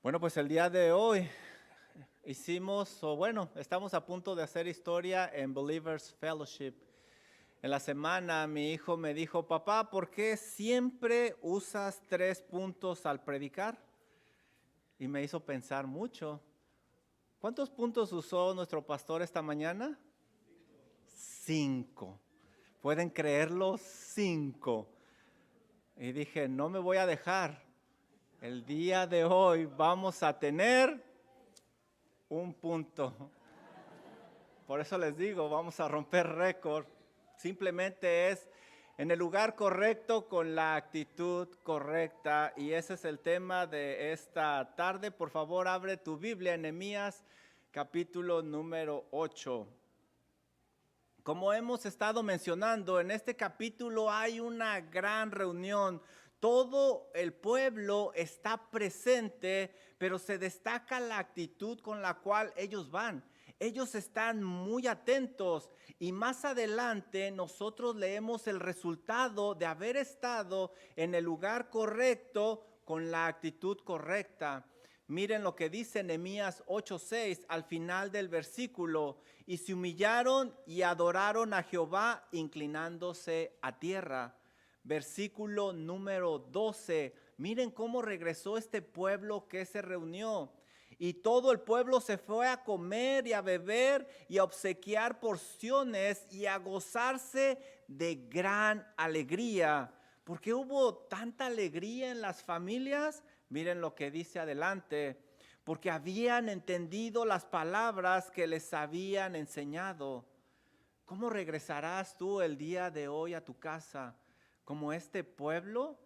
Bueno, pues el día de hoy estamos a punto de hacer historia en Believers Fellowship. En la semana mi hijo me dijo, papá, ¿por qué siempre usas 3 puntos al predicar? Y me hizo pensar mucho. ¿Cuántos puntos usó nuestro pastor esta mañana? 5. ¿Pueden creerlo? 5. Y dije, no me voy a dejar. El día de hoy vamos a tener un punto. Por eso les digo, vamos a romper récord. Simplemente es en el lugar correcto, con la actitud correcta. Y ese es el tema de esta tarde. Por favor, abre tu Biblia en Nehemías, capítulo número 8. Como hemos estado mencionando, en este capítulo hay una gran reunión. Todo el pueblo está presente, pero se destaca la actitud con la cual ellos van. Ellos están muy atentos y más adelante nosotros leemos el resultado de haber estado en el lugar correcto con la actitud correcta. Miren lo que dice Nehemías 8:6 al final del versículo. Y se humillaron y adoraron a Jehová inclinándose a tierra. Versículo número 12. Miren cómo regresó este pueblo que se reunió. Y todo el pueblo se fue a comer y a beber y a obsequiar porciones y a gozarse de gran alegría. ¿Por qué hubo tanta alegría en las familias? Miren lo que dice adelante. Porque habían entendido las palabras que les habían enseñado. ¿Cómo regresarás tú el día de hoy a tu casa? ¿Como este pueblo?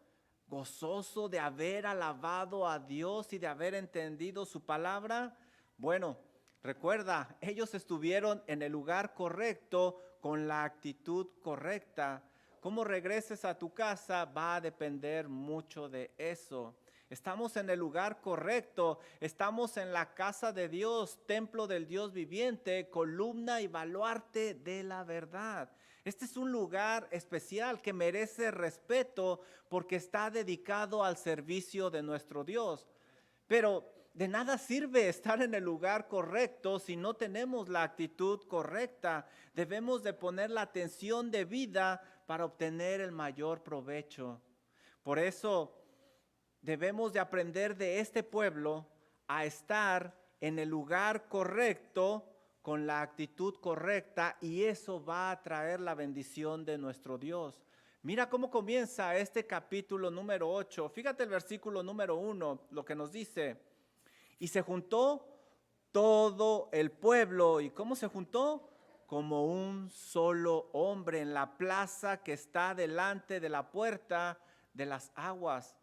Gozoso de haber alabado a Dios y de haber entendido su palabra. Bueno, recuerda, ellos estuvieron en el lugar correcto con la actitud correcta. Cómo regreses a tu casa va a depender mucho de eso. Estamos en el lugar correcto, estamos en la casa de Dios, templo del Dios viviente, columna y baluarte de la verdad. Este es un lugar especial que merece respeto porque está dedicado al servicio de nuestro Dios. Pero de nada sirve estar en el lugar correcto si no tenemos la actitud correcta. Debemos de poner la atención debida para obtener el mayor provecho. Por eso debemos de aprender de este pueblo a estar en el lugar correcto, con la actitud correcta, y eso va a traer la bendición de nuestro Dios. Mira cómo comienza este capítulo número 8. Fíjate el versículo número 1, lo que nos dice. Y se juntó todo el pueblo. ¿Y cómo se juntó? Como un solo hombre en la plaza que está delante de la puerta de las aguas.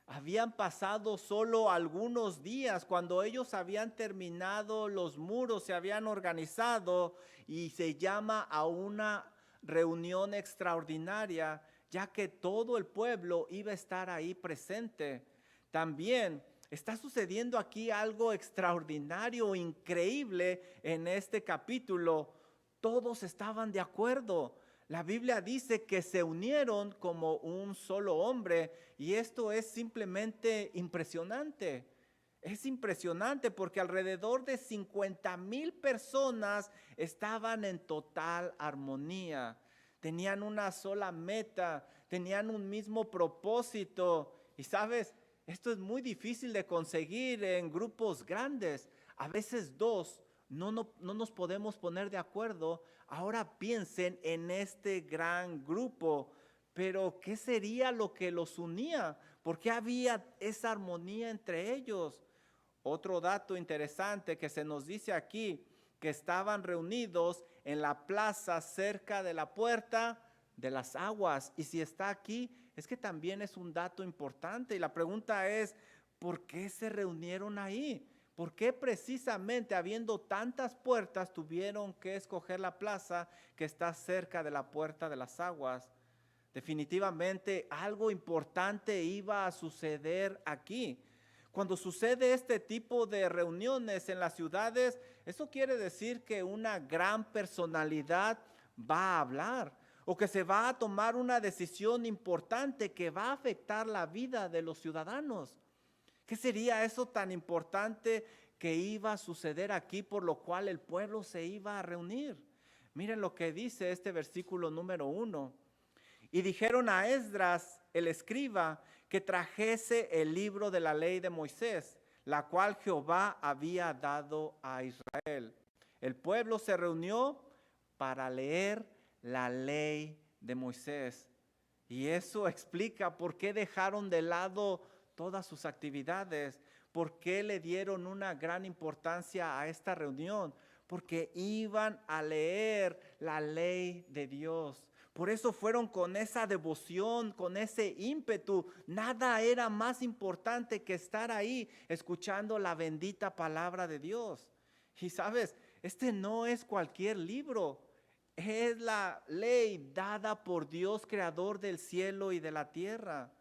Habían pasado solo algunos días cuando ellos habían terminado los muros, se habían organizado y se llama a una reunión extraordinaria, ya que todo el pueblo iba a estar ahí presente. También está sucediendo aquí algo extraordinario, increíble en este capítulo. Todos estaban de acuerdo. La Biblia dice que se unieron como un solo hombre y esto es simplemente impresionante. Es impresionante porque alrededor de 50,000 personas estaban en total armonía. Tenían una sola meta, tenían un mismo propósito. Y sabes, esto es muy difícil de conseguir en grupos grandes. A veces dos no nos podemos poner de acuerdo. Ahora piensen en este gran grupo, pero ¿qué sería lo que los unía? ¿Por qué había esa armonía entre ellos? Otro dato interesante que se nos dice aquí, que estaban reunidos en la plaza cerca de la puerta de las aguas. Y si está aquí, es que también es un dato importante. Y la pregunta es, ¿por qué se reunieron ahí? ¿Por qué precisamente habiendo tantas puertas tuvieron que escoger la plaza que está cerca de la puerta de las aguas? Definitivamente algo importante iba a suceder aquí. Cuando sucede este tipo de reuniones en las ciudades, eso quiere decir que una gran personalidad va a hablar o que se va a tomar una decisión importante que va a afectar la vida de los ciudadanos. ¿Qué sería eso tan importante que iba a suceder aquí, por lo cual el pueblo se iba a reunir? Miren lo que dice este versículo número 1. Y dijeron a Esdras, el escriba, que trajese el libro de la ley de Moisés, la cual Jehová había dado a Israel. El pueblo se reunió para leer la ley de Moisés. Y eso explica por qué dejaron de lado todas sus actividades, por qué le dieron una gran importancia a esta reunión, porque iban a leer la ley de Dios. Por eso fueron con esa devoción, con ese ímpetu. Nada era más importante que estar ahí escuchando la bendita palabra de Dios. Y sabes, este no es cualquier libro. Es la ley dada por Dios, creador del cielo y de la tierra.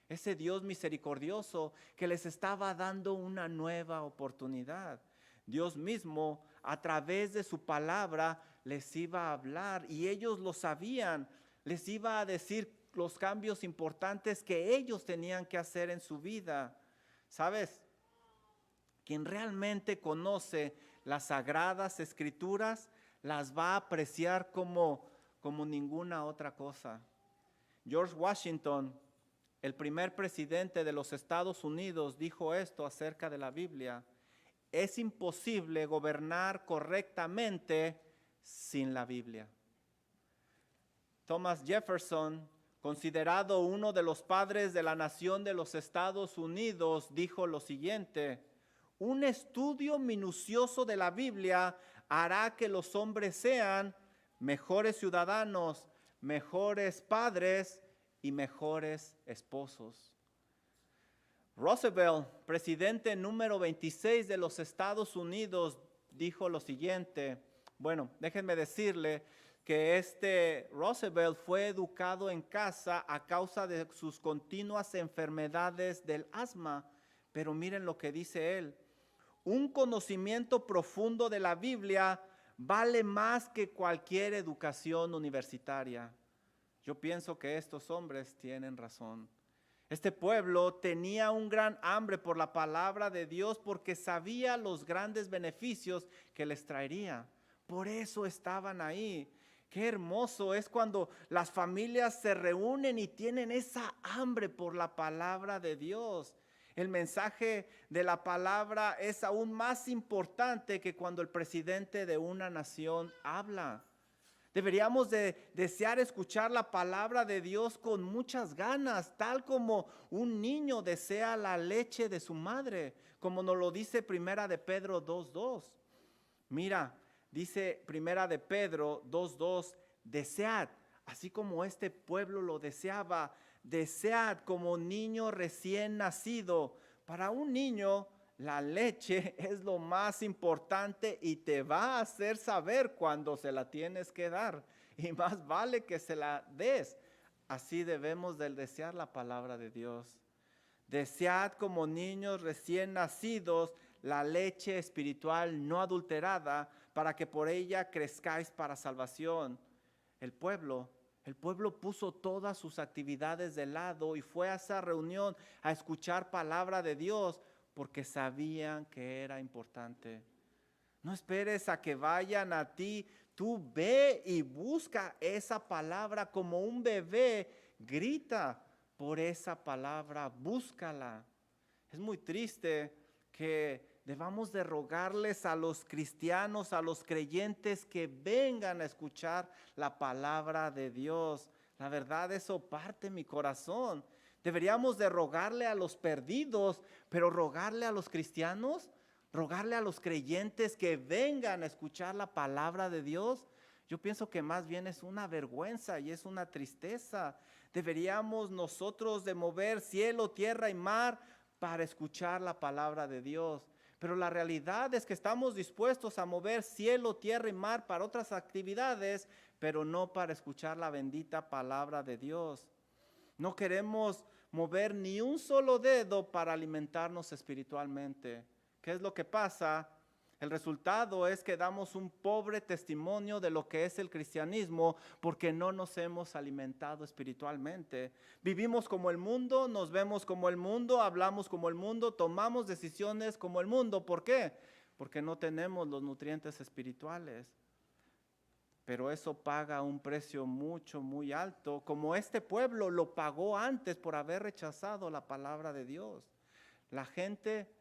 Ese Dios misericordioso que les estaba dando una nueva oportunidad. Dios mismo, a través de su palabra, les iba a hablar y ellos lo sabían. Les iba a decir los cambios importantes que ellos tenían que hacer en su vida. ¿Sabes? Quien realmente conoce las sagradas escrituras las va a apreciar como ninguna otra cosa. George Washington, el primer presidente de los Estados Unidos, dijo esto acerca de la Biblia: es imposible gobernar correctamente sin la Biblia. Thomas Jefferson, considerado uno de los padres de la nación de los Estados Unidos, dijo lo siguiente: un estudio minucioso de la Biblia hará que los hombres sean mejores ciudadanos, mejores padres y mejores esposos. Roosevelt, presidente número 26 de los Estados Unidos, dijo lo siguiente. Bueno, déjenme decirle que Roosevelt fue educado en casa a causa de sus continuas enfermedades del asma. Pero miren lo que dice él: un conocimiento profundo de la Biblia vale más que cualquier educación universitaria. Yo pienso que estos hombres tienen razón. Este pueblo tenía un gran hambre por la palabra de Dios porque sabía los grandes beneficios que les traería. Por eso estaban ahí. Qué hermoso es cuando las familias se reúnen y tienen esa hambre por la palabra de Dios. El mensaje de la palabra es aún más importante que cuando el presidente de una nación habla. Deberíamos de desear escuchar la palabra de Dios con muchas ganas, tal como un niño desea la leche de su madre, como nos lo dice Primera de Pedro 2:2. Mira, dice Primera de Pedro 2:2, desead, así como este pueblo lo deseaba, desead como niño recién nacido. Para un niño, la leche es lo más importante y te va a hacer saber cuándo se la tienes que dar. Y más vale que se la des. Así debemos de desear la palabra de Dios. Desead como niños recién nacidos la leche espiritual no adulterada, para que por ella crezcáis para salvación. El pueblo puso todas sus actividades de lado y fue a esa reunión a escuchar palabra de Dios porque sabían que era importante. No esperes a que vayan a ti. Tú ve y busca esa palabra como un bebé. Grita por esa palabra, búscala. Es muy triste que debamos de rogarles a los cristianos, a los creyentes, que vengan a escuchar la palabra de Dios. La verdad, eso parte mi corazón. Deberíamos de rogarle a los perdidos, pero rogarle a los cristianos, rogarle a los creyentes que vengan a escuchar la palabra de Dios. Yo pienso que más bien es una vergüenza y es una tristeza. Deberíamos nosotros de mover cielo, tierra y mar para escuchar la palabra de Dios. Pero la realidad es que estamos dispuestos a mover cielo, tierra y mar para otras actividades, pero no para escuchar la bendita palabra de Dios. No queremos mover ni un solo dedo para alimentarnos espiritualmente. ¿Qué es lo que pasa? El resultado es que damos un pobre testimonio de lo que es el cristianismo porque no nos hemos alimentado espiritualmente. Vivimos como el mundo, nos vemos como el mundo, hablamos como el mundo, tomamos decisiones como el mundo. ¿Por qué? Porque no tenemos los nutrientes espirituales. Pero eso paga un precio muy alto, como este pueblo lo pagó antes por haber rechazado la palabra de Dios. La gente,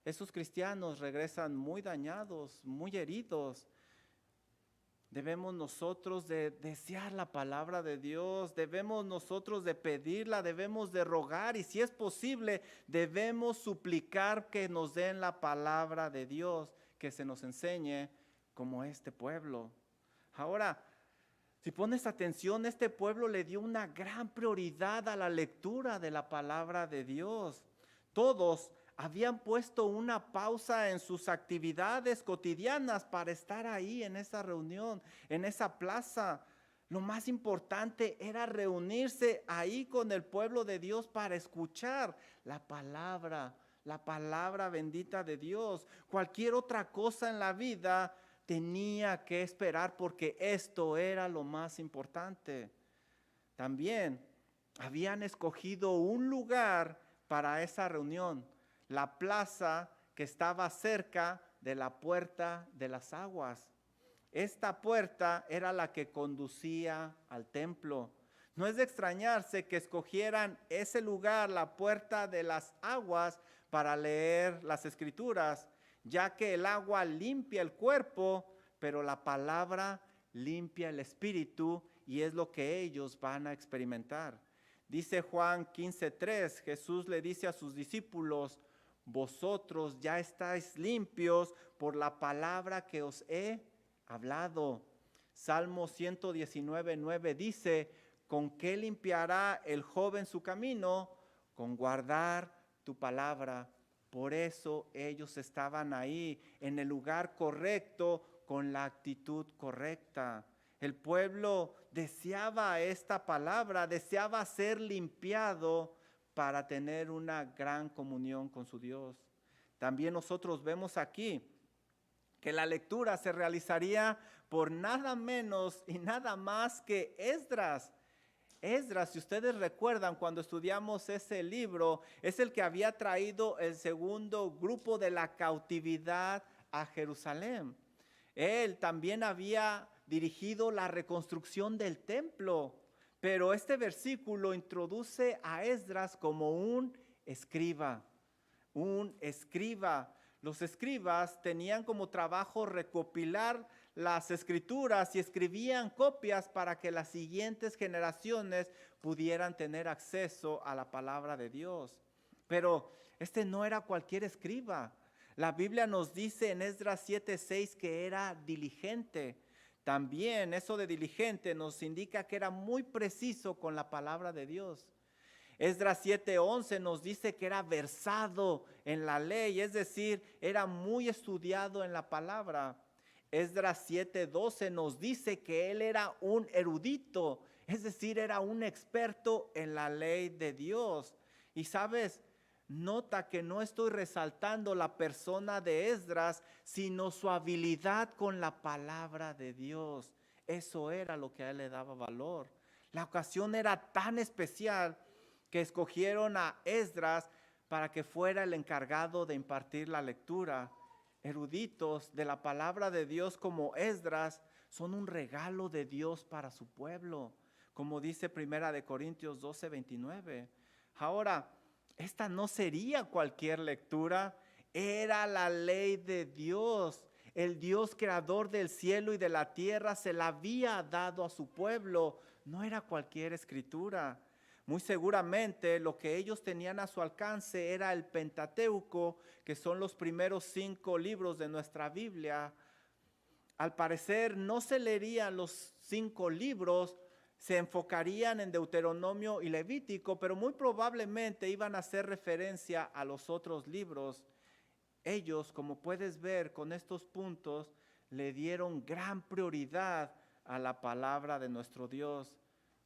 esos cristianos regresan muy dañados, muy heridos. Debemos nosotros de desear la palabra de Dios, debemos nosotros de pedirla, debemos de rogar y si es posible debemos suplicar que nos den la palabra de Dios, que se nos enseñe como este pueblo. Ahora, si pones atención, este pueblo le dio una gran prioridad a la lectura de la palabra de Dios. Todos habían puesto una pausa en sus actividades cotidianas para estar ahí en esa reunión, en esa plaza. Lo más importante era reunirse ahí con el pueblo de Dios para escuchar la palabra bendita de Dios. Cualquier otra cosa en la vida tenía que esperar porque esto era lo más importante. También habían escogido un lugar para esa reunión, la plaza que estaba cerca de la puerta de las aguas. Esta puerta era la que conducía al templo. No es de extrañarse que escogieran ese lugar, la puerta de las aguas, para leer las escrituras, ya que el agua limpia el cuerpo, pero la palabra limpia el espíritu y es lo que ellos van a experimentar. Dice Juan 15:3, Jesús le dice a sus discípulos, vosotros ya estáis limpios por la palabra que os he hablado. Salmo 119:9 dice, ¿con qué limpiará el joven su camino? Con guardar tu palabra. Por eso ellos estaban ahí, en el lugar correcto, con la actitud correcta. El pueblo deseaba esta palabra, deseaba ser limpiado para tener una gran comunión con su Dios. También nosotros vemos aquí que la lectura se realizaría por nada menos y nada más que Esdras. Esdras, si ustedes recuerdan cuando estudiamos ese libro, es el que había traído el segundo grupo de la cautividad a Jerusalén. Él también había dirigido la reconstrucción del templo, pero este versículo introduce a Esdras como un escriba. Un escriba. Los escribas tenían como trabajo recopilar las escrituras y escribían copias para que las siguientes generaciones pudieran tener acceso a la palabra de Dios. Pero este no era cualquier escriba. La Biblia nos dice en Esdras 7:6 que era diligente. También eso de diligente nos indica que era muy preciso con la palabra de Dios. Esdras 7:11 nos dice que era versado en la ley, es decir, era muy estudiado en la palabra. Esdras 7:12 nos dice que él era un erudito, es decir, era un experto en la ley de Dios. Y sabes, nota que no estoy resaltando la persona de Esdras, sino su habilidad con la palabra de Dios. Eso era lo que a él le daba valor. La ocasión era tan especial que escogieron a Esdras para que fuera el encargado de impartir la lectura. Eruditos de la palabra de Dios como Esdras son un regalo de Dios para su pueblo, como dice 1 Corintios 12:29. Ahora, esta no sería cualquier lectura, era la ley de Dios. El Dios creador del cielo y de la tierra se la había dado a su pueblo, no era cualquier escritura. Muy seguramente lo que ellos tenían a su alcance era el Pentateuco, que son los primeros 5 libros de nuestra Biblia. Al parecer no se leerían los 5 libros, se enfocarían en Deuteronomio y Levítico, pero muy probablemente iban a hacer referencia a los otros libros. Ellos, como puedes ver con estos puntos, le dieron gran prioridad a la palabra de nuestro Dios.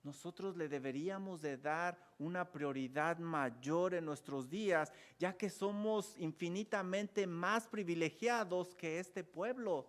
nosotros le deberíamos de dar una prioridad mayor en nuestros días, ya que somos infinitamente más privilegiados que este pueblo.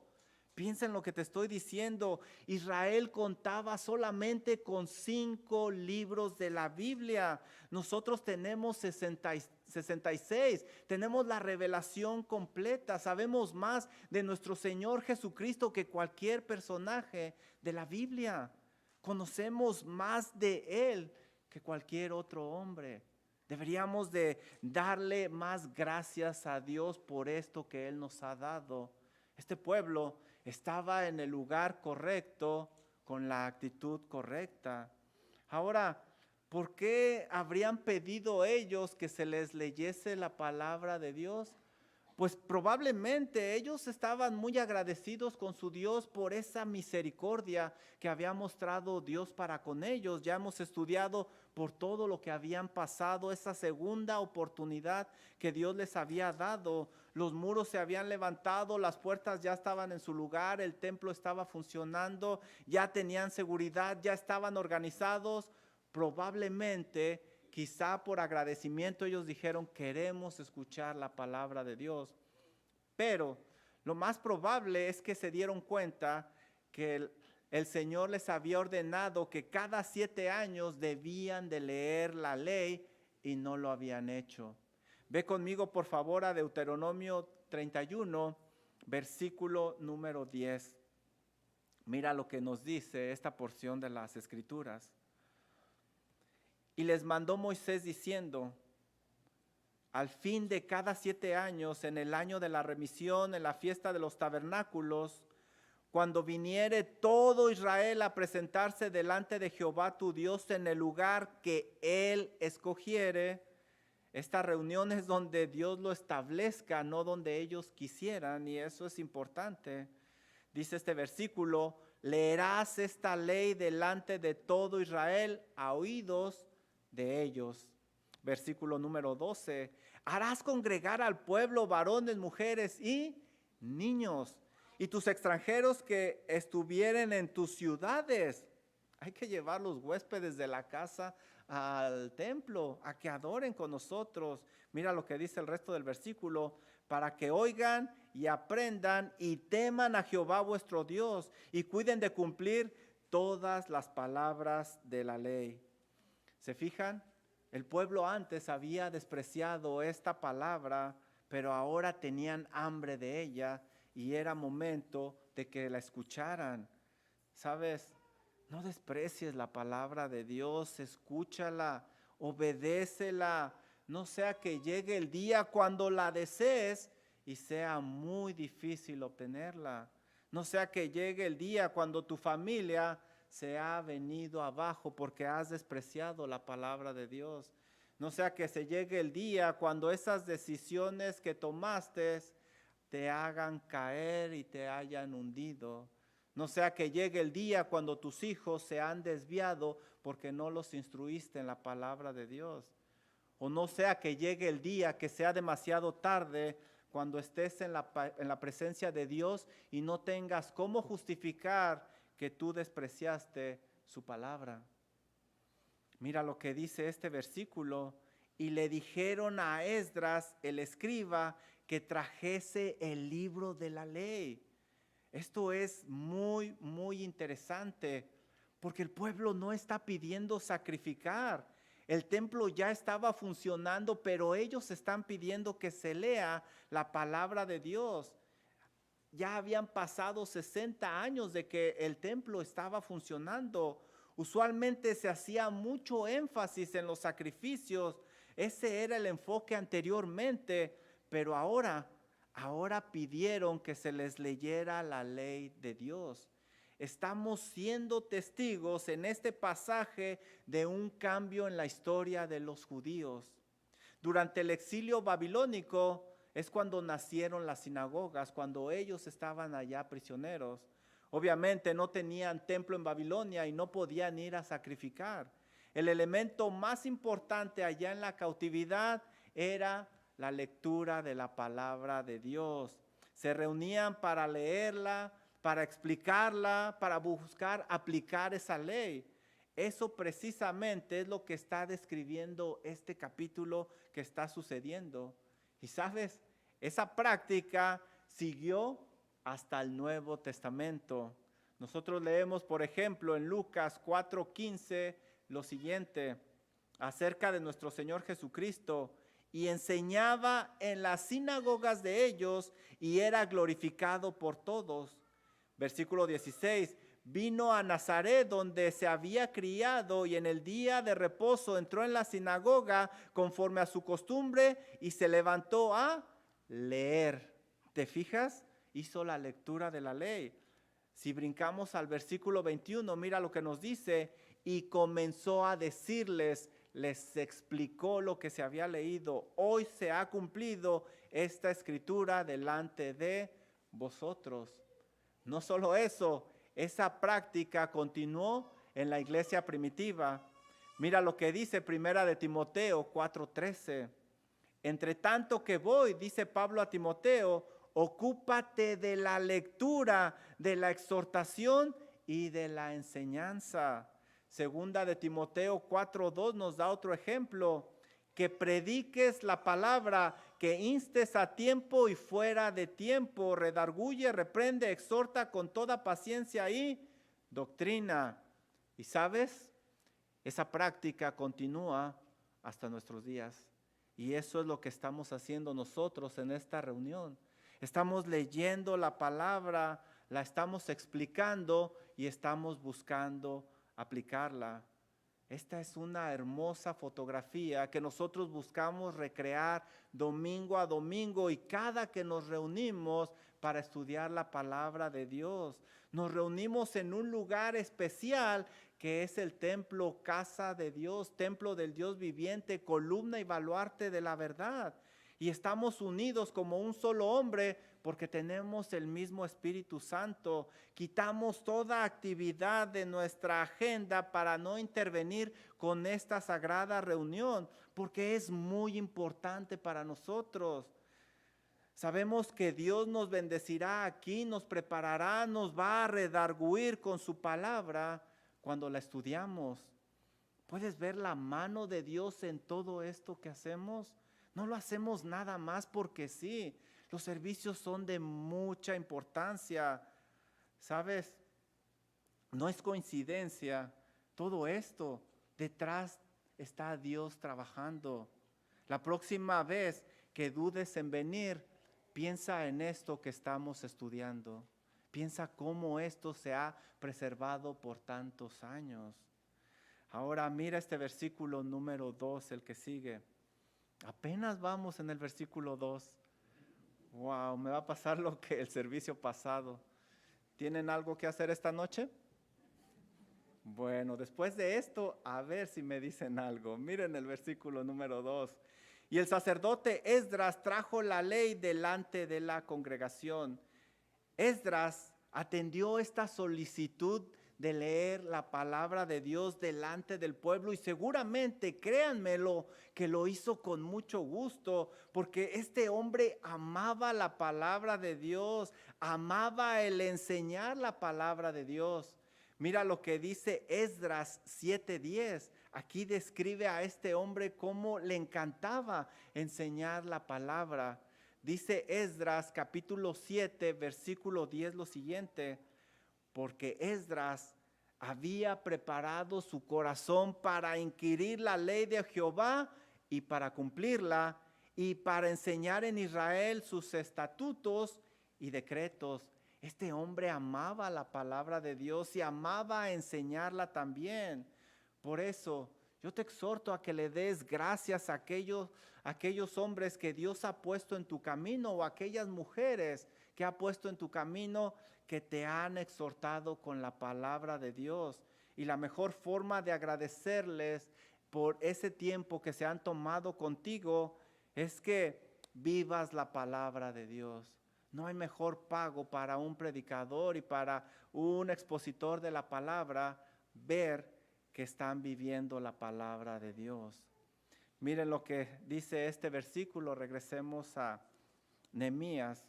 Piensa en lo que te estoy diciendo. Israel contaba solamente con 5 libros de la Biblia. Nosotros tenemos 66. Tenemos la revelación completa. Sabemos más de nuestro Señor Jesucristo que cualquier personaje de la Biblia. Conocemos más de Él que cualquier otro hombre. Deberíamos de darle más gracias a Dios por esto que Él nos ha dado. Este pueblo estaba en el lugar correcto, con la actitud correcta. Ahora, ¿por qué habrían pedido ellos que se les leyese la palabra de Dios? Pues probablemente ellos estaban muy agradecidos con su Dios por esa misericordia que había mostrado Dios para con ellos. Ya hemos estudiado por todo lo que habían pasado, esa segunda oportunidad que Dios les había dado. Los muros se habían levantado, las puertas ya estaban en su lugar, el templo estaba funcionando, ya tenían seguridad, ya estaban organizados. Probablemente, quizá por agradecimiento, ellos dijeron: queremos escuchar la palabra de Dios. Pero lo más probable es que se dieron cuenta que el Señor les había ordenado que cada 7 años debían de leer la ley y no lo habían hecho. Ve conmigo por favor a Deuteronomio 31, versículo número 10. Mira lo que nos dice esta porción de las Escrituras. Y les mandó Moisés diciendo: al fin de cada 7 años, en el año de la remisión, en la fiesta de los tabernáculos, cuando viniere todo Israel a presentarse delante de Jehová tu Dios en el lugar que Él escogiere. Esta reunión es donde Dios lo establezca, no donde ellos quisieran, y eso es importante. Dice este versículo: leerás esta ley delante de todo Israel a oídos de ellos. Versículo número 12: harás congregar al pueblo varones, mujeres y niños, y tus extranjeros que estuvieren en tus ciudades. Hay que llevar los huéspedes de la casa al templo a que adoren con nosotros. Mira lo que dice el resto del versículo: para que oigan y aprendan y teman a Jehová vuestro Dios y cuiden de cumplir todas las palabras de la ley. ¿Se fijan? El pueblo antes había despreciado esta palabra, pero ahora tenían hambre de ella y era momento de que la escucharan. ¿Sabes? No desprecies la palabra de Dios, escúchala, obedécela. No sea que llegue el día cuando la desees y sea muy difícil obtenerla. No sea que llegue el día cuando tu familia se ha venido abajo porque has despreciado la palabra de Dios. No sea que se llegue el día cuando esas decisiones que tomaste te hagan caer y te hayan hundido. No sea que llegue el día cuando tus hijos se han desviado porque no los instruiste en la palabra de Dios. O no sea que llegue el día que sea demasiado tarde cuando estés en la presencia de Dios y no tengas cómo justificar que tú despreciaste su palabra. Mira lo que dice este versículo: y le dijeron a Esdras el escriba que trajese el libro de la ley. Esto es muy, muy interesante, porque el pueblo no está pidiendo sacrificar. El templo ya estaba funcionando, pero ellos están pidiendo que se lea la palabra de Dios. Ya habían pasado 60 años de que el templo estaba funcionando. Usualmente se hacía mucho énfasis en los sacrificios. Ese era el enfoque anteriormente, pero ahora pidieron que se les leyera la ley de Dios. Estamos siendo testigos en este pasaje de un cambio en la historia de los judíos. Durante el exilio babilónico es cuando nacieron las sinagogas, cuando ellos estaban allá prisioneros. Obviamente no tenían templo en Babilonia y no podían ir a sacrificar. El elemento más importante allá en la cautividad era la lectura de la palabra de Dios. Se reunían para leerla, para explicarla, para buscar aplicar esa ley. eso precisamente es lo que está describiendo este capítulo que está sucediendo. Y sabes, esa práctica siguió hasta el Nuevo Testamento. Nosotros leemos, por ejemplo, en Lucas 4:15 lo siguiente acerca de nuestro Señor Jesucristo: y enseñaba en las sinagogas de ellos y era glorificado por todos. Versículo 16, vino a Nazaret donde se había criado y en el día de reposo entró en la sinagoga conforme a su costumbre y se levantó a leer. ¿Te fijas? Hizo la lectura de la ley. Si brincamos al versículo 21, mira lo que nos dice: y comenzó a decirles, les explicó lo que se había leído: hoy se ha cumplido esta escritura delante de vosotros. No solo eso, esa práctica continuó en la iglesia primitiva. Mira lo que dice Primera de Timoteo 4:13. Entre tanto que voy, dice Pablo a Timoteo, ocúpate de la lectura, de la exhortación y de la enseñanza. Segunda de Timoteo 4:2 nos da otro ejemplo: que prediques la palabra, que instes a tiempo y fuera de tiempo, redarguye, reprende, exhorta con toda paciencia y doctrina. Y sabes, esa práctica continúa hasta nuestros días. Y eso es lo que estamos haciendo nosotros en esta reunión. Estamos leyendo la palabra, la estamos explicando y estamos buscando aplicarla. Esta es una hermosa fotografía que nosotros buscamos recrear domingo a domingo y cada que nos reunimos para estudiar la palabra de Dios. Nos reunimos en un lugar especial que es el templo, casa de Dios, templo del Dios viviente, columna y baluarte de la verdad. Y estamos unidos como un solo hombre porque tenemos el mismo Espíritu Santo. Quitamos toda actividad de nuestra agenda para no intervenir con esta sagrada reunión, porque es muy importante para nosotros. Sabemos que Dios nos bendecirá aquí, nos preparará, nos va a redarguir con su palabra cuando la estudiamos. ¿Puedes ver la mano de Dios en todo esto que hacemos? No lo hacemos nada más porque sí. Los servicios son de mucha importancia. ¿Sabes? No es coincidencia todo esto. Detrás está Dios trabajando. La próxima vez que dudes en venir, piensa en esto que estamos estudiando. Piensa cómo esto se ha preservado por tantos años. Ahora mira este versículo número 2, el que sigue. Apenas vamos en el versículo 2. Wow, me va a pasar lo que el servicio pasado. ¿Tienen algo que hacer esta noche? Bueno, después de esto, a ver si me dicen algo. Miren el versículo número 2. Y el sacerdote Esdras trajo la ley delante de la congregación. Esdras atendió esta solicitud de leer la palabra de Dios delante del pueblo y seguramente, créanmelo, que lo hizo con mucho gusto, porque este hombre amaba la palabra de Dios, amaba el enseñar la palabra de Dios. Mira lo que dice Esdras 7:10. Aquí describe a este hombre cómo le encantaba enseñar la palabra. Dice Esdras capítulo 7, versículo 10 lo siguiente: porque Esdras había preparado su corazón para inquirir la ley de Jehová y para cumplirla, y para enseñar en Israel sus estatutos y decretos. Este hombre amaba la palabra de Dios y amaba enseñarla también. Por eso yo te exhorto a que le des gracias a aquellos hombres que Dios ha puesto en tu camino, o a aquellas mujeres que ha puesto en tu camino, que te han exhortado con la palabra de Dios. Y la mejor forma de agradecerles por ese tiempo que se han tomado contigo es que vivas la palabra de Dios. No hay mejor pago para un predicador y para un expositor de la palabra ver que están viviendo la palabra de Dios. Miren lo que dice este versículo. Regresemos a Nehemías.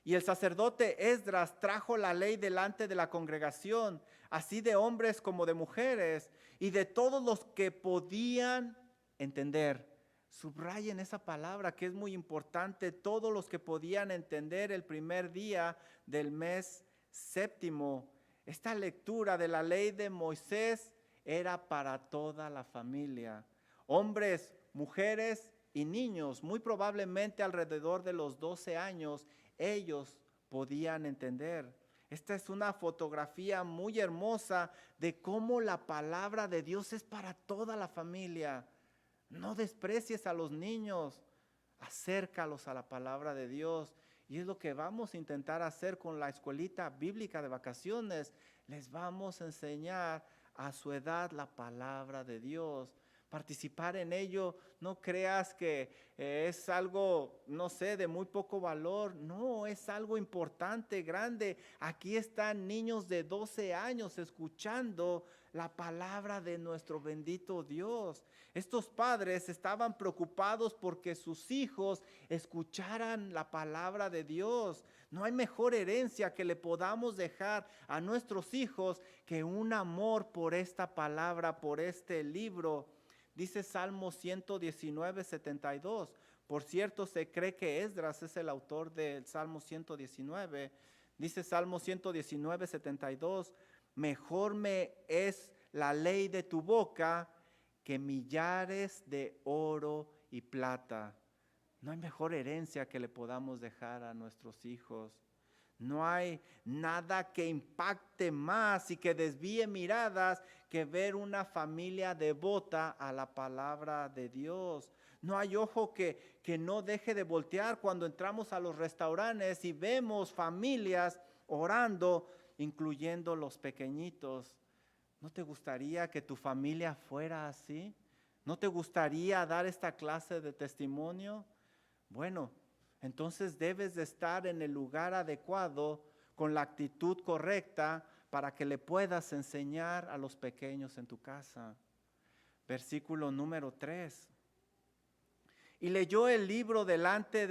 Y el sacerdote Esdras trajo la ley delante de la congregación, así de hombres como de mujeres, y de todos los que podían entender. Subrayen esa palabra que es muy importante, todos los que podían entender el primer día del mes séptimo. Esta lectura de la ley de Moisés era para toda la familia, hombres, mujeres y niños, muy probablemente alrededor de los 12 años, ellos podían entender. Esta es una fotografía muy hermosa de cómo la palabra de Dios es para toda la familia. No desprecies a los niños, acércalos a la palabra de Dios. Y es lo que vamos a intentar hacer con la escuelita bíblica de vacaciones. Les vamos a enseñar a su edad la palabra de Dios. Participar en ello, no creas que es algo, no sé, de muy poco valor. No, es algo importante, grande. Aquí están niños de 12 años escuchando la palabra de nuestro bendito Dios. Estos padres estaban preocupados porque sus hijos escucharan la palabra de Dios. No hay mejor herencia que le podamos dejar a nuestros hijos que un amor por esta palabra, por este libro. Dice Salmo 119, 72. Por cierto, se cree que Esdras es el autor del Salmo 119. Dice Salmo 119, 72. Mejor me es la ley de tu boca que millares de oro y plata. No hay mejor herencia que le podamos dejar a nuestros hijos. No hay nada que impacte más y que desvíe miradas que ver una familia devota a la palabra de Dios. No hay ojo que no deje de voltear cuando entramos a los restaurantes y vemos familias orando, incluyendo los pequeñitos. ¿No te gustaría que tu familia fuera así? ¿No te gustaría dar esta clase de testimonio? Bueno, entonces debes de estar en el lugar adecuado, con la actitud correcta, para que le puedas enseñar a los pequeños en tu casa. Versículo número 3. Y leyó en el libro delante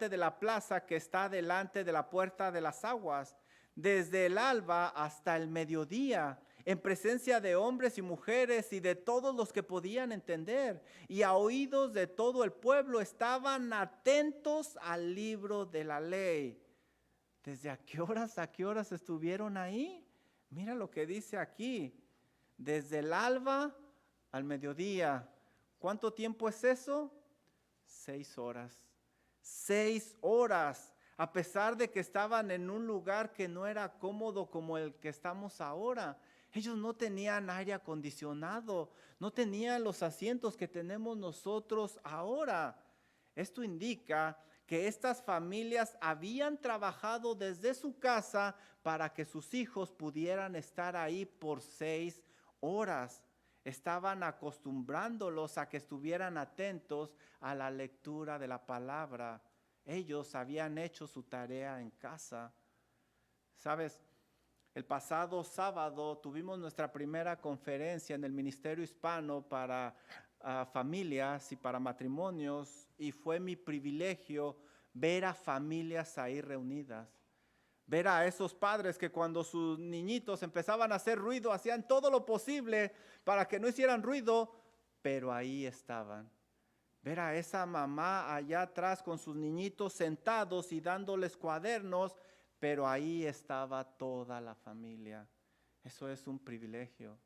de la plaza que está delante de la puerta de las aguas, desde el alba hasta el mediodía, en presencia de hombres y mujeres y de todos los que podían entender, y a oídos de todo el pueblo estaban atentos al libro de la ley. ¿Desde a qué horas estuvieron ahí? Mira lo que dice aquí, desde el alba al mediodía. ¿Cuánto tiempo es eso? 6 horas. 6 horas. A pesar de que estaban en un lugar que no era cómodo como el que estamos ahora. Ellos no tenían aire acondicionado, no tenían los asientos que tenemos nosotros ahora. Esto indica que estas familias habían trabajado desde su casa para que sus hijos pudieran estar ahí por 6 horas. Estaban acostumbrándolos a que estuvieran atentos a la lectura de la palabra. Ellos habían hecho su tarea en casa. ¿Sabes? El pasado sábado tuvimos nuestra primera conferencia en el Ministerio Hispano para familias y para matrimonios, y fue mi privilegio ver a familias ahí reunidas. Ver a esos padres que cuando sus niñitos empezaban a hacer ruido, hacían todo lo posible para que no hicieran ruido, pero ahí estaban. Ver a esa mamá allá atrás con sus niñitos sentados y dándoles cuadernos, pero ahí estaba toda la familia. Eso es un privilegio.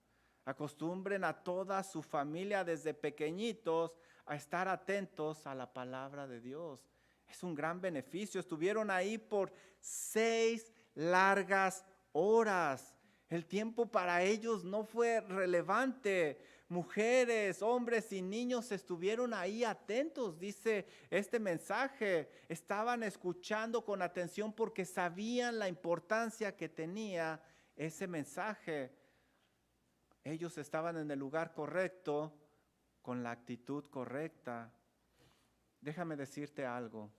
Acostumbren a toda su familia desde pequeñitos a estar atentos a la palabra de Dios. Es un gran beneficio. Estuvieron ahí por 6 largas horas. El tiempo para ellos no fue relevante. Mujeres, hombres y niños estuvieron ahí atentos, dice este mensaje. Estaban escuchando con atención porque sabían la importancia que tenía ese mensaje. Ellos estaban en el lugar correcto, con la actitud correcta. Déjame decirte algo.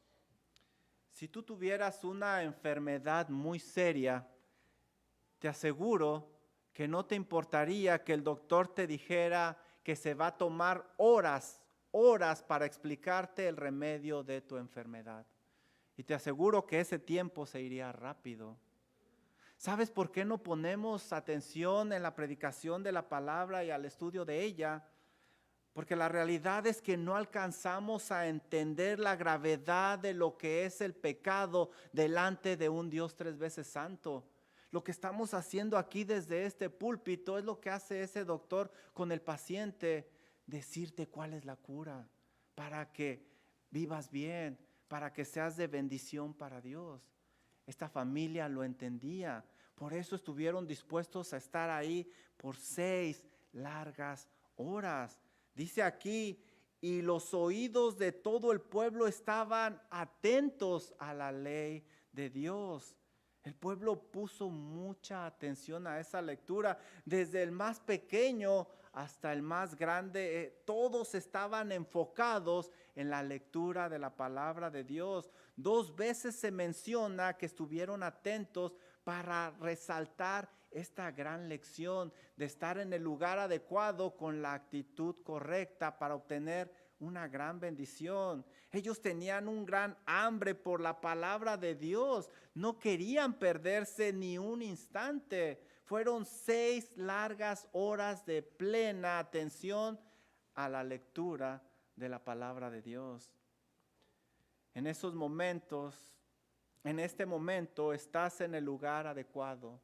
Si tú tuvieras una enfermedad muy seria, te aseguro que no te importaría que el doctor te dijera que se va a tomar horas horas para explicarte el remedio de tu enfermedad. Y te aseguro que ese tiempo se iría rápido. ¿Sabes por qué no ponemos atención en la predicación de la palabra y al estudio de ella? Porque la realidad es que no alcanzamos a entender la gravedad de lo que es el pecado delante de un Dios 3 veces santo. Lo que estamos haciendo aquí desde este púlpito es lo que hace ese doctor con el paciente, decirte cuál es la cura, para que vivas bien, para que seas de bendición para Dios. Esta familia lo entendía, por eso estuvieron dispuestos a estar ahí por 6 largas horas. Dice aquí, y los oídos de todo el pueblo estaban atentos a la ley de Dios. El pueblo puso mucha atención a esa lectura, desde el más pequeño hasta el más grande. Todos estaban enfocados en la lectura de la palabra de Dios. 2 veces se menciona que estuvieron atentos para resaltar esta gran lección de estar en el lugar adecuado con la actitud correcta para obtener una gran bendición. Ellos tenían un gran hambre por la palabra de Dios. No querían perderse ni un instante. Fueron 6 largas horas de plena atención a la lectura de la palabra de Dios. En esos momentos, en este momento, estás en el lugar adecuado,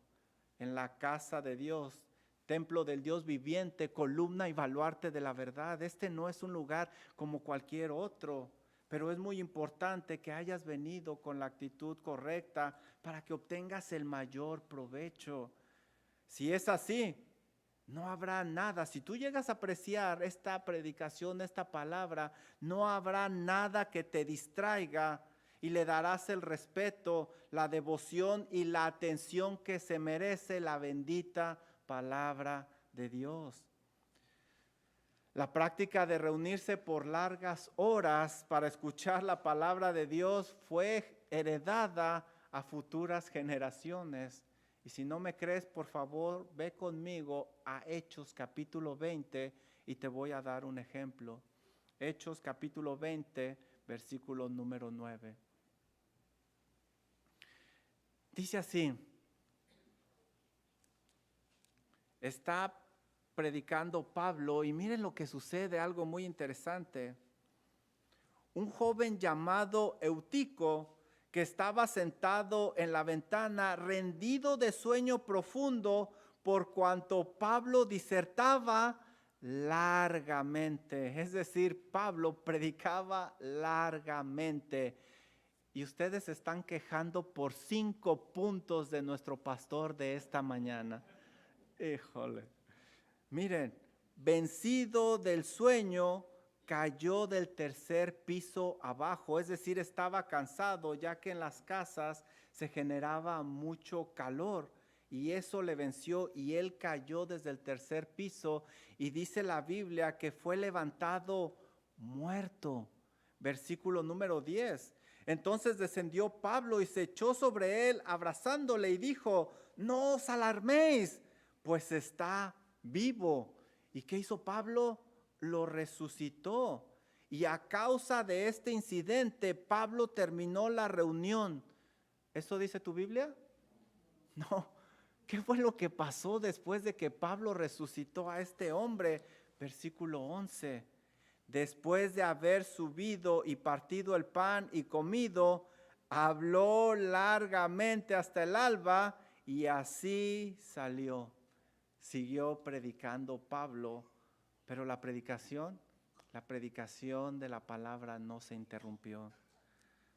en la casa de Dios, templo del Dios viviente, columna y baluarte de la verdad. Este no es un lugar como cualquier otro, pero es muy importante que hayas venido con la actitud correcta para que obtengas el mayor provecho. Si es así, no habrá nada. Si tú llegas a apreciar esta predicación, esta palabra, no habrá nada que te distraiga y le darás el respeto, la devoción y la atención que se merece la bendita palabra de Dios. La práctica de reunirse por largas horas para escuchar la palabra de Dios fue heredada a futuras generaciones. Y si no me crees, por favor, ve conmigo a Hechos capítulo 20 y te voy a dar un ejemplo. Hechos capítulo 20, versículo número 9. Dice así, está predicando Pablo y miren lo que sucede, algo muy interesante. Un joven llamado Eutico, que estaba sentado en la ventana, rendido de sueño profundo, por cuanto Pablo disertaba largamente. Es decir, Pablo predicaba largamente. Y ustedes se están quejando por 5 puntos de nuestro pastor de esta mañana. Híjole. Miren, vencido del sueño, cayó del 3er piso abajo, es decir, estaba cansado, ya que en las casas se generaba mucho calor y eso le venció y él cayó desde el 3er piso y dice la Biblia que fue levantado muerto. Versículo número 10. Entonces descendió Pablo y se echó sobre él abrazándole y dijo, no os alarméis, pues está vivo. ¿Y qué hizo Pablo? Lo resucitó. Y a causa de este incidente, Pablo terminó la reunión. ¿Eso dice tu Biblia? No. ¿Qué fue lo que pasó después de que Pablo resucitó a este hombre? Versículo 11. Después de haber subido y partido el pan y comido, habló largamente hasta el alba y así salió. Siguió predicando Pablo, pero la predicación de la palabra no se interrumpió.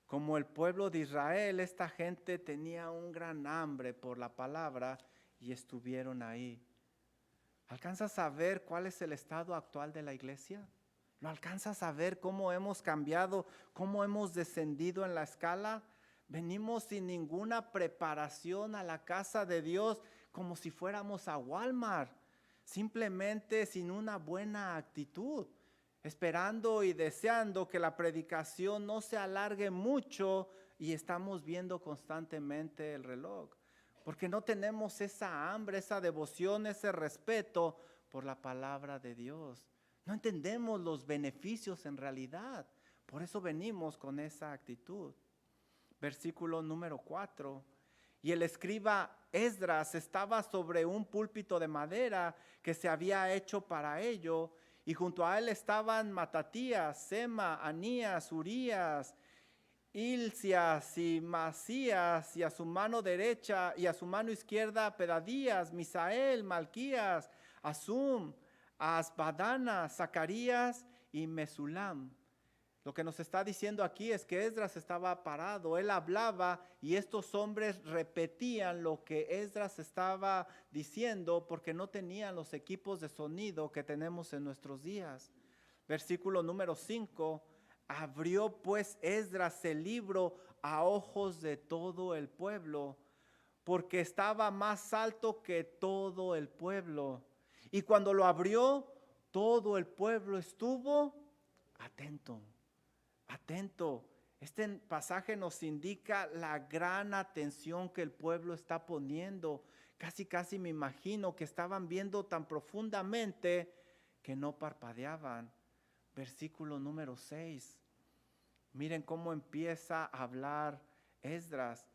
Como el pueblo de Israel, esta gente tenía un gran hambre por la palabra y estuvieron ahí. ¿Alcanzas a ver cuál es el estado actual de la iglesia? ¿Lo alcanzas a ver cómo hemos cambiado, cómo hemos descendido en la escala? Venimos sin ninguna preparación a la casa de Dios, como si fuéramos a Walmart, simplemente sin una buena actitud, esperando y deseando que la predicación no se alargue mucho y estamos viendo constantemente el reloj, porque no tenemos esa hambre, esa devoción, ese respeto por la palabra de Dios. No entendemos los beneficios en realidad. Por eso venimos con esa actitud. Versículo número 4. Y el escriba Esdras estaba sobre un púlpito de madera que se había hecho para ello, y junto a él estaban Matatías, Sema, Anías, Urías, Hilcias y Masías, y a su mano derecha y a su mano izquierda Pedadías, Misael, Malquías, Asum, Asbadana, Zacarías y Mesulam. Lo que nos está diciendo aquí es que Esdras estaba parado, él hablaba y estos hombres repetían lo que Esdras estaba diciendo porque no tenían los equipos de sonido que tenemos en nuestros días. Versículo número 5, abrió pues Esdras el libro a ojos de todo el pueblo, porque estaba más alto que todo el pueblo. Y cuando lo abrió, todo el pueblo estuvo atento. Atento. Este pasaje nos indica la gran atención que el pueblo está poniendo. Casi me imagino que estaban viendo tan profundamente que no parpadeaban. Versículo número 6. Miren cómo empieza a hablar Esdras.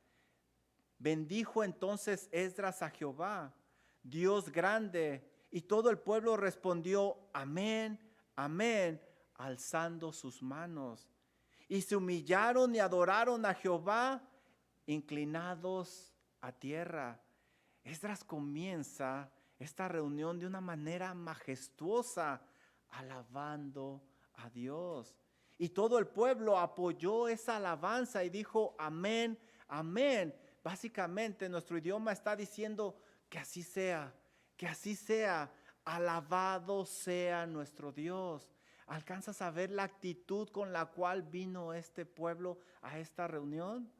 Bendijo entonces Esdras a Jehová, Dios grande, y todo el pueblo respondió, amén, amén, alzando sus manos. Y se humillaron y adoraron a Jehová, inclinados a tierra. Esdras comienza esta reunión de una manera majestuosa, alabando a Dios. Y todo el pueblo apoyó esa alabanza y dijo, amén, amén. Básicamente nuestro idioma está diciendo que así sea, que así sea. Alabado sea nuestro Dios. ¿Alcanzas a ver la actitud con la cual vino este pueblo a esta reunión?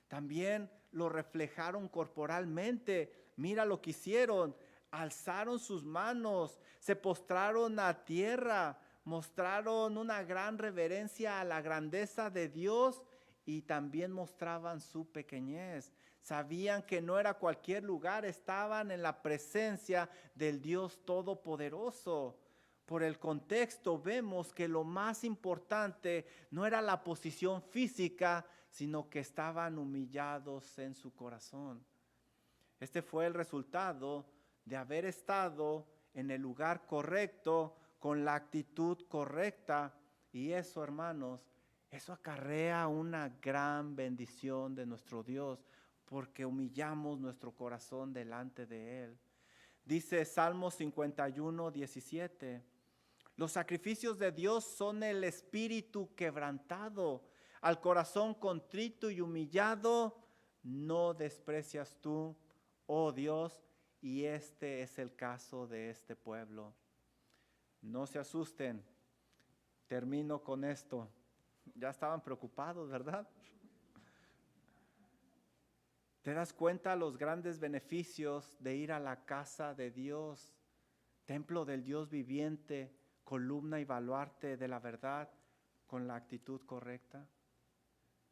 También lo reflejaron corporalmente. Mira lo que hicieron. Alzaron sus manos, se postraron a tierra, mostraron una gran reverencia a la grandeza de Dios y también mostraban su pequeñez. Sabían que no era cualquier lugar, estaban en la presencia del Dios Todopoderoso. Por el contexto vemos que lo más importante no era la posición física, sino que estaban humillados en su corazón. Este fue el resultado de haber estado en el lugar correcto, con la actitud correcta. Y eso, hermanos, eso acarrea una gran bendición de nuestro Dios, porque humillamos nuestro corazón delante de Él. Dice Salmo 51, 17. Los sacrificios de Dios son el espíritu quebrantado, al corazón contrito y humillado, no desprecias tú, oh Dios, y este es el caso de este pueblo. No se asusten, termino con esto. Ya estaban preocupados, ¿verdad? ¿Te das cuenta los grandes beneficios de ir a la casa de Dios, templo del Dios viviente, columna y baluarte de la verdad, con la actitud correcta?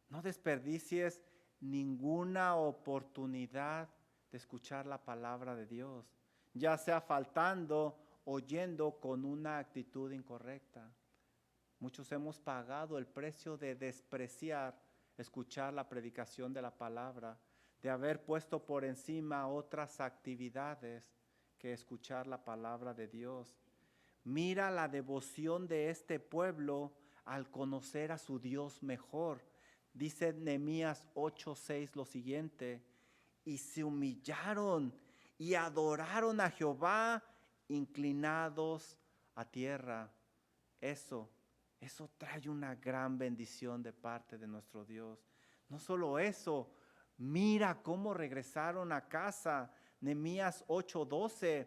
No desperdicies ninguna oportunidad de escuchar la palabra de Dios, ya sea faltando o yendo con una actitud incorrecta. Muchos hemos pagado el precio de despreciar escuchar la predicación de la palabra, de haber puesto por encima otras actividades que escuchar la palabra de Dios. Mira la devoción de este pueblo al conocer a su Dios mejor. Dice Nehemías 8:6 lo siguiente: y se humillaron y adoraron a Jehová, inclinados a tierra. Eso trae una gran bendición de parte de nuestro Dios. No solo eso, mira cómo regresaron a casa. Nehemías 8:12.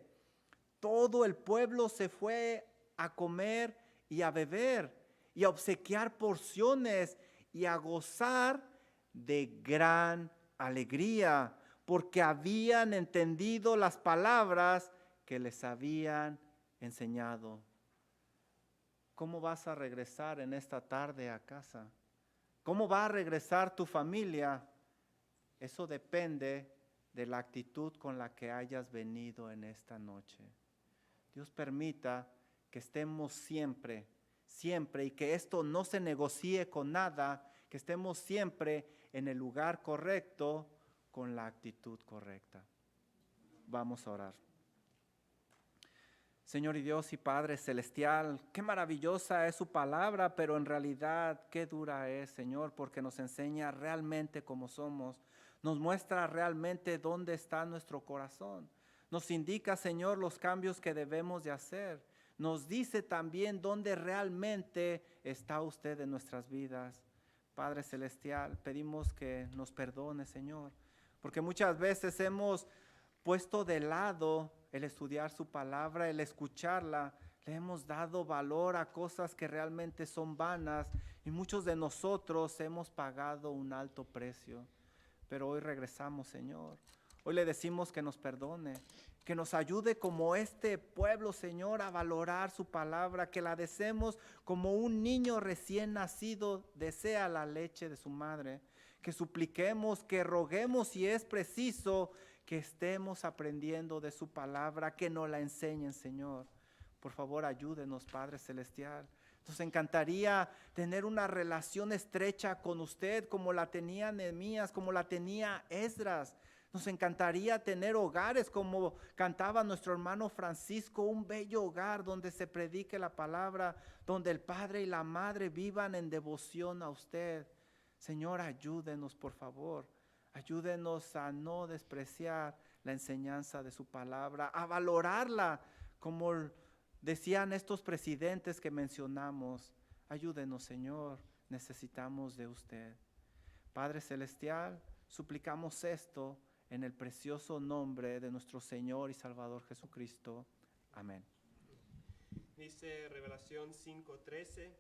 Todo el pueblo se fue a comer y a beber y a obsequiar porciones y a gozar de gran alegría, porque habían entendido las palabras que les habían enseñado. ¿Cómo vas a regresar en esta tarde a casa? ¿Cómo va a regresar tu familia? Eso depende de la actitud con la que hayas venido en esta noche. Dios permita que estemos siempre, y que esto no se negocie con nada, que estemos siempre en el lugar correcto, con la actitud correcta. Vamos a orar. Señor y Dios y Padre Celestial, qué maravillosa es su palabra, pero en realidad qué dura es, Señor, porque nos enseña realmente cómo somos, nos muestra realmente dónde está nuestro corazón, nos indica, Señor, los cambios que debemos de hacer, nos dice también dónde realmente está usted en nuestras vidas. Padre Celestial, pedimos que nos perdone, Señor, porque muchas veces hemos puesto de lado el estudiar su palabra, el escucharla, le hemos dado valor a cosas que realmente son vanas y muchos de nosotros hemos pagado un alto precio. Pero hoy regresamos, Señor. Hoy le decimos que nos perdone, que nos ayude como este pueblo, Señor, a valorar su palabra, que la deseemos como un niño recién nacido desea la leche de su madre, que supliquemos, que roguemos si es preciso, que estemos aprendiendo de su palabra, que nos la enseñen, Señor. Por favor, ayúdenos, Padre Celestial. Nos encantaría tener una relación estrecha con usted como la tenía Nehemías, como la tenía Esdras. Nos encantaría tener hogares como cantaba nuestro hermano Francisco, un bello hogar donde se predique la palabra, donde el padre y la madre vivan en devoción a usted. Señor, ayúdenos, por favor. Ayúdenos a no despreciar la enseñanza de su palabra, a valorarla como decían estos presidentes que mencionamos. Ayúdenos, Señor, necesitamos de usted. Padre Celestial, suplicamos esto en el precioso nombre de nuestro Señor y Salvador Jesucristo. Amén. Dice Revelación 5:13.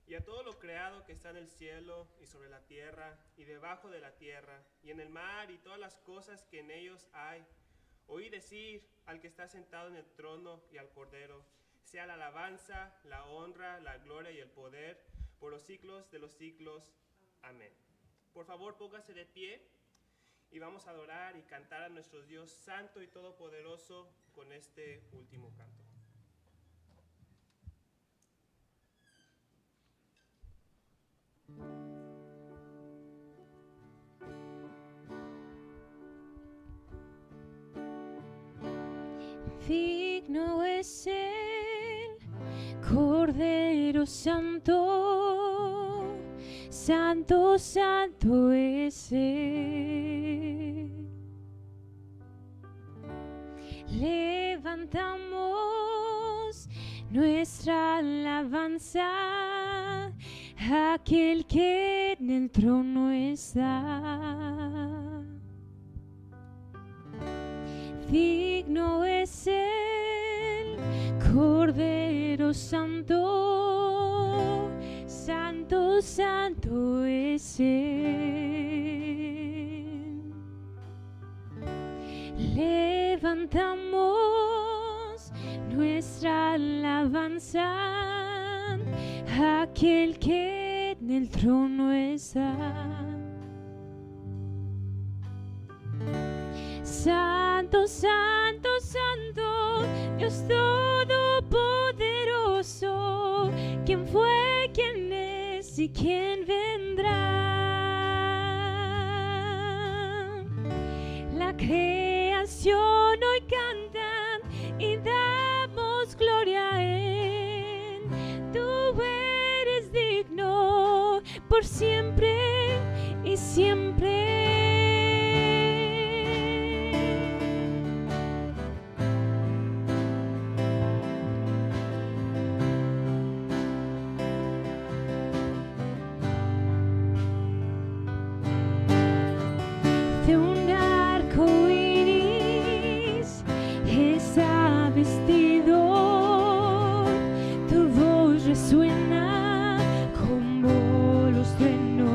Y a todo lo creado que está en el cielo y sobre la tierra y debajo de la tierra y en el mar y todas las cosas que en ellos hay, oí decir al que está sentado en el trono y al Cordero, sea la alabanza, la honra, la gloria y el poder por los siglos de los siglos. Amén. Por favor, póngase de pie y vamos a adorar y cantar a nuestro Dios santo y todopoderoso con este último canto. Digno es el Cordero Santo, Santo, Santo es Él. Levantamos nuestra alabanza a aquel que en el trono está. Digno es el Cordero Santo, Santo, Santo es Él. Levantamos nuestra alabanza a aquel que en el trono está. Santo, Santo, Santo, Dios Todopoderoso, ¿quién fue, quién es y quién vendrá? La creación hoy canta y damos gloria a Él. Tú eres digno por siempre y siempre. Vestido, tu voz resuena como los truenos.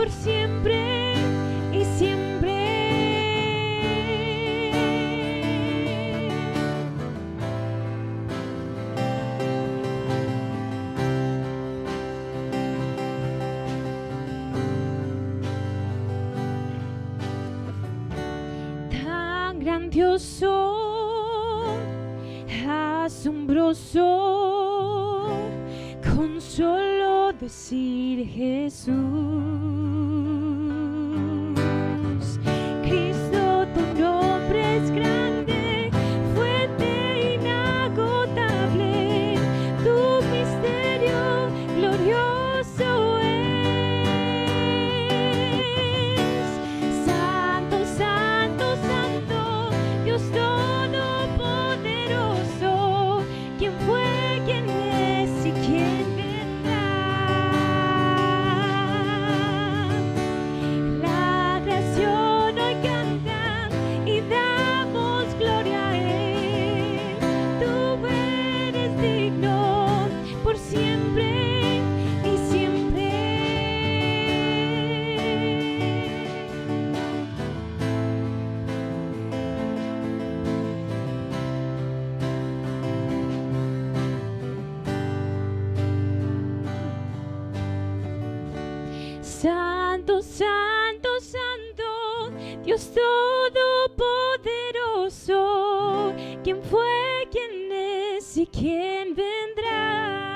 por siempre y siempre. Tan grandioso, asombroso, con solo decir Jesús. Cristo, tu nombre es grande, fuerte, inagotable, tu misterio glorioso es. Santo, santo, santo, Dios todopoderoso, ¿quién fue, quién es y quién vendrá? La creación hoy canta y damos gloria a Él. Tú eres digno por siempre y siempre. Santo, santo, santo, Dios todopoderoso, ¿quién fue, quién es y quién vendrá?